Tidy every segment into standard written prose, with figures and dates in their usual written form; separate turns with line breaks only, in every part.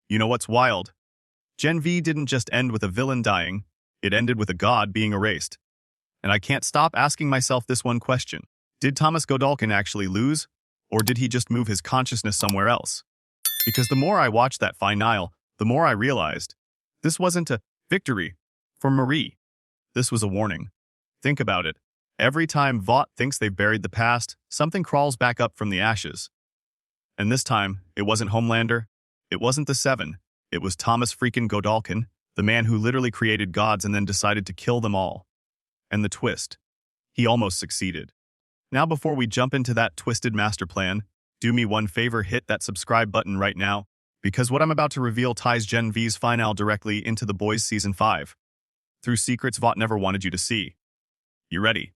You know what's wild? Gen V didn't just end with a villain dying, it ended with a god being erased. And I can't stop asking myself this one question. Did Thomas Godolkin actually lose, or did he just move his consciousness somewhere else? Because the more I watched that finale, the more I realized this wasn't a victory for Marie. This was a warning. Think about it. Every time Vought thinks they've buried the past, something crawls back up from the ashes. And this time, it wasn't Homelander, it wasn't the Seven, it was Thomas freaking Godolkin, the man who literally created gods and then decided to kill them all. And the twist. He almost succeeded. Now before we jump into that twisted master plan, do me one favor, hit that subscribe button right now, because what I'm about to reveal ties Gen V's finale directly into The Boys Season 5. Through secrets Vought never wanted you to see. You ready?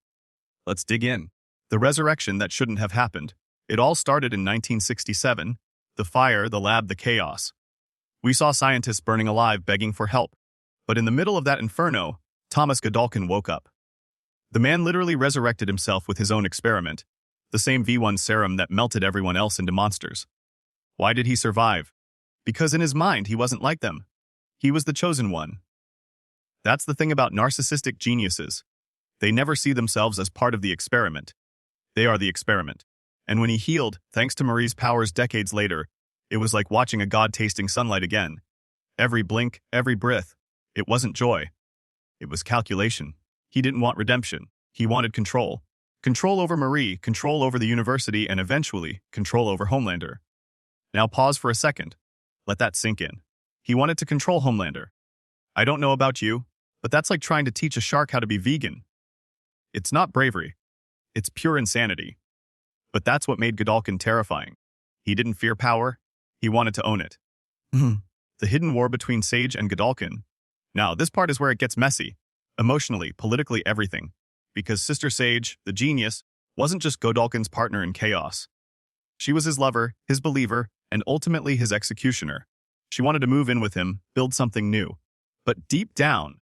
Let's dig in. The resurrection that shouldn't have happened. It all started in 1967. The fire, the lab, the chaos. We saw scientists burning alive, begging for help. But in the middle of that inferno, Thomas Godolkin woke up. The man literally resurrected himself with his own experiment, the same V1 serum that melted everyone else into monsters. Why did he survive? Because in his mind, he wasn't like them. He was the chosen one. That's the thing about narcissistic geniuses. They never see themselves as part of the experiment. They are the experiment. And when he healed, thanks to Marie's powers decades later, it was like watching a god tasting sunlight again. Every blink, every breath. It wasn't joy. It was calculation. He didn't want redemption. He wanted control. Control over Marie, control over the university, and eventually, control over Homelander. Now pause for a second. Let that sink in. He wanted to control Homelander. I don't know about you, but that's like trying to teach a shark how to be vegan. It's not bravery. It's pure insanity. But that's what made Godolkin terrifying. He didn't fear power. He wanted to own it. The hidden war between Sage and Godolkin. Now, this part is where it gets messy. Emotionally, politically, everything. Because Sister Sage, the genius, wasn't just Godolkin's partner in chaos. She was his lover, his believer, and ultimately his executioner. She wanted to move in with him, build something new. But deep down,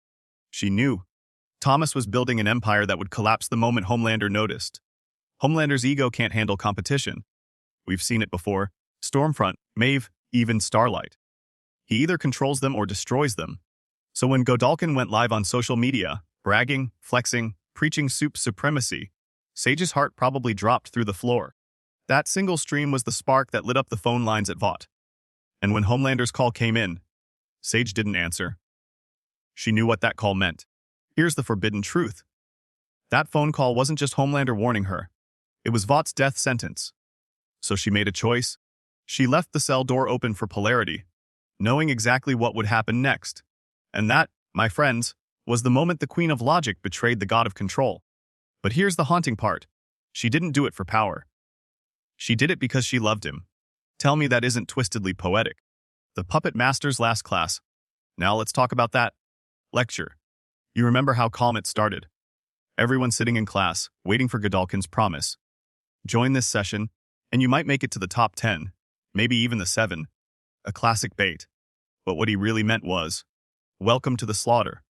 she knew Thomas was building an empire that would collapse the moment Homelander noticed. Homelander's ego can't handle competition. We've seen it before. Stormfront, Maeve, even Starlight. He either controls them or destroys them. So when Godolkin went live on social media, bragging, flexing, preaching soup supremacy, Sage's heart probably dropped through the floor. That single stream was the spark that lit up the phone lines at Vought. And when Homelander's call came in, Sage didn't answer. She knew what that call meant. Here's the forbidden truth. That phone call wasn't just Homelander warning her. It was Vought's death sentence. So she made a choice. She left the cell door open for polarity, knowing exactly what would happen next. And that, my friends, was the moment the Queen of Logic betrayed the God of Control. But here's the haunting part. She didn't do it for power. She did it because she loved him. Tell me that isn't twistedly poetic. The Puppet Master's last class. Now let's talk about that lecture. You remember how calm it started. Everyone sitting in class, waiting for Godolkin's promise. Join this session, and you might make it to the top 10, maybe even the 7. A classic bait. But what he really meant was, welcome to the slaughter.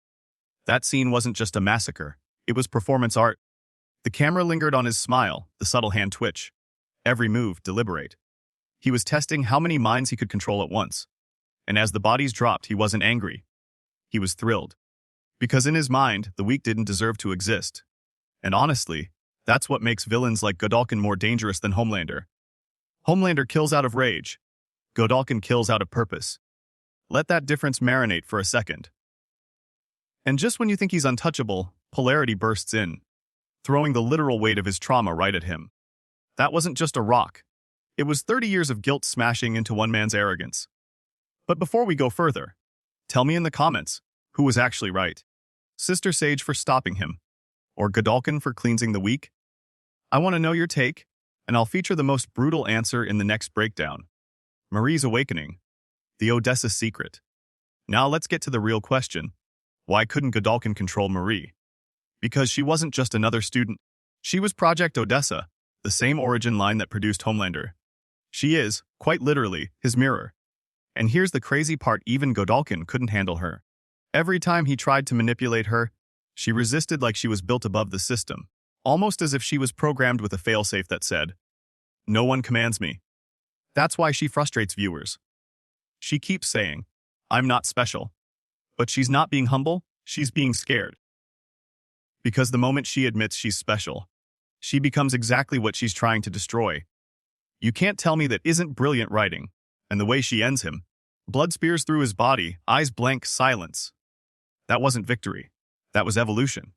That scene wasn't just a massacre. It was performance art. The camera lingered on his smile, the subtle hand twitch. Every move, deliberate. He was testing how many minds he could control at once. And as the bodies dropped, he wasn't angry. He was thrilled. Because in his mind, the weak didn't deserve to exist. And honestly, that's what makes villains like Godolkin more dangerous than Homelander. Homelander kills out of rage. Godolkin kills out of purpose. Let that difference marinate for a second. And just when you think he's untouchable, polarity bursts in, throwing the literal weight of his trauma right at him. That wasn't just a rock. It was 30 years of guilt smashing into one man's arrogance. But before we go further, tell me in the comments, who was actually right? Sister Sage for stopping him, or Godolkin for cleansing the weak? I want to know your take, and I'll feature the most brutal answer in the next breakdown. Marie's awakening. The Odessa secret. Now let's get to the real question. Why couldn't Godolkin control Marie? Because she wasn't just another student. She was Project Odessa, the same origin line that produced Homelander. She is, quite literally, his mirror. And here's the crazy part, even Godolkin couldn't handle her. Every time he tried to manipulate her, she resisted like she was built above the system, almost as if she was programmed with a failsafe that said, "No one commands me." That's why she frustrates viewers. She keeps saying, I'm not special. But she's not being humble, she's being scared. Because the moment she admits she's special, she becomes exactly what she's trying to destroy. You can't tell me that isn't brilliant writing. And the way she ends him. Blood spears through his body, eyes blank, silence. That wasn't victory. That was evolution.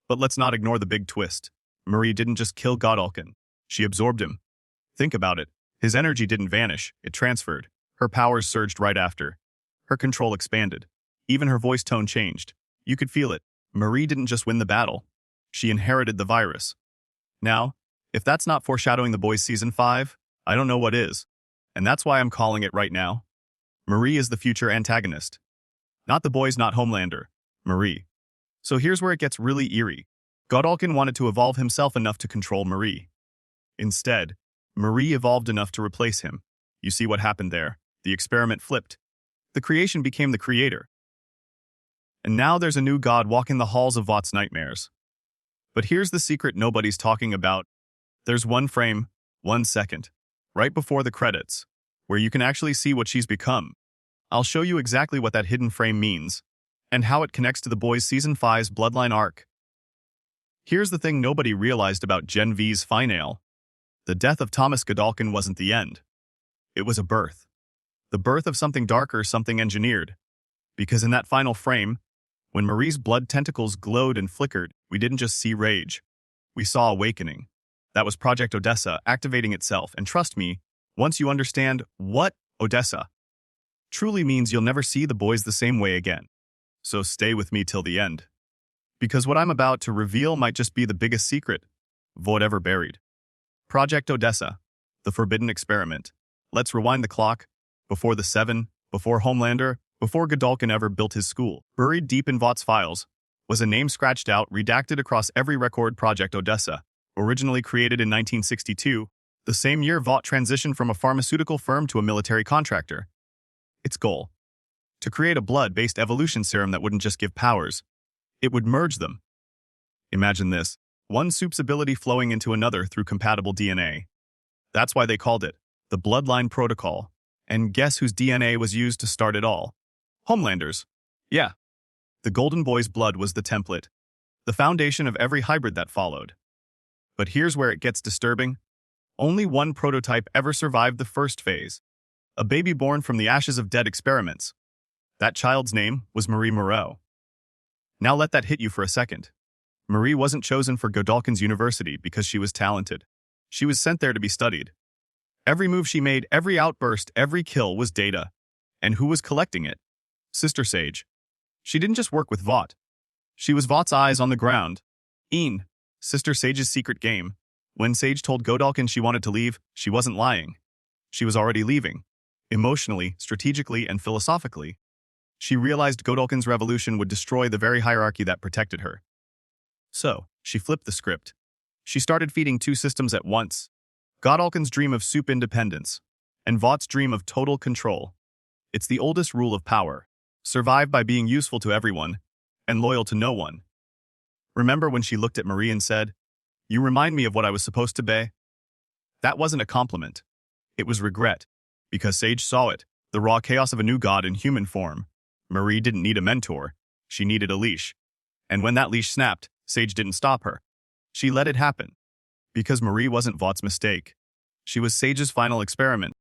But let's not ignore the big twist. Marie didn't just kill Godolkin. She absorbed him. Think about it. His energy didn't vanish, it transferred. Her powers surged right after. Her control expanded. Even her voice tone changed. You could feel it. Marie didn't just win the battle. She inherited the virus. Now, if that's not foreshadowing The Boys Season 5, I don't know what is. And that's why I'm calling it right now. Marie is the future antagonist. Not The Boys, not Homelander. Marie. So here's where it gets really eerie. Godolkin wanted to evolve himself enough to control Marie. Instead, Marie evolved enough to replace him. You see what happened there? The experiment flipped. The creation became the creator. And now there's a new god walking the halls of Vought's nightmares. But here's the secret nobody's talking about. There's one frame, 1 second, right before the credits, where you can actually see what she's become. I'll show you exactly what that hidden frame means, and how it connects to The Boys Season 5's Bloodline arc. Here's the thing nobody realized about Gen V's finale. The death of Thomas Godolkin wasn't the end. It was a birth. The birth of something darker, something engineered. Because in that final frame, when Marie's blood tentacles glowed and flickered, we didn't just see rage. We saw awakening. That was Project Odessa activating itself, and trust me, once you understand what Odessa truly means, you'll never see the boys the same way again. So stay with me till the end. Because what I'm about to reveal might just be the biggest secret Vought ever buried. Project Odessa, the forbidden experiment. Let's rewind the clock. Before the 7, before Homelander, before Godolkin ever built his school, buried deep in Vaught's files, was a name scratched out, redacted across every record. Project Odessa, originally created in 1962, the same year Vought transitioned from a pharmaceutical firm to a military contractor. Its goal? To create a blood-based evolution serum that wouldn't just give powers, it would merge them. Imagine this, one soup's ability flowing into another through compatible DNA. That's why they called it the Bloodline Protocol. And guess whose DNA was used to start it all? Homelander's. Yeah. The Golden Boy's blood was the template, the foundation of every hybrid that followed. But here's where it gets disturbing. Only one prototype ever survived the first phase. A baby born from the ashes of dead experiments. That child's name was Marie Moreau. Now let that hit you for a second. Marie wasn't chosen for Godolkin's university because she was talented. She was sent there to be studied. Every move she made, every outburst, every kill was data. And who was collecting it? Sister Sage. She didn't just work with Vought. She was Vaught's eyes on the ground. Sister Sage's secret game. When Sage told Godolkin she wanted to leave, she wasn't lying. She was already leaving. Emotionally, strategically, and philosophically. She realized Godolkin's revolution would destroy the very hierarchy that protected her. So, she flipped the script. She started feeding two systems at once. Godolkin's dream of soup independence, and Vaught's dream of total control. It's the oldest rule of power. Survive by being useful to everyone, and loyal to no one. Remember when she looked at Marie and said, "You remind me of what I was supposed to be?" That wasn't a compliment. It was regret. Because Sage saw it, the raw chaos of a new god in human form. Marie didn't need a mentor. She needed a leash. And when that leash snapped, Sage didn't stop her. She let it happen. Because Marie wasn't Vaught's mistake. She was Sage's final experiment.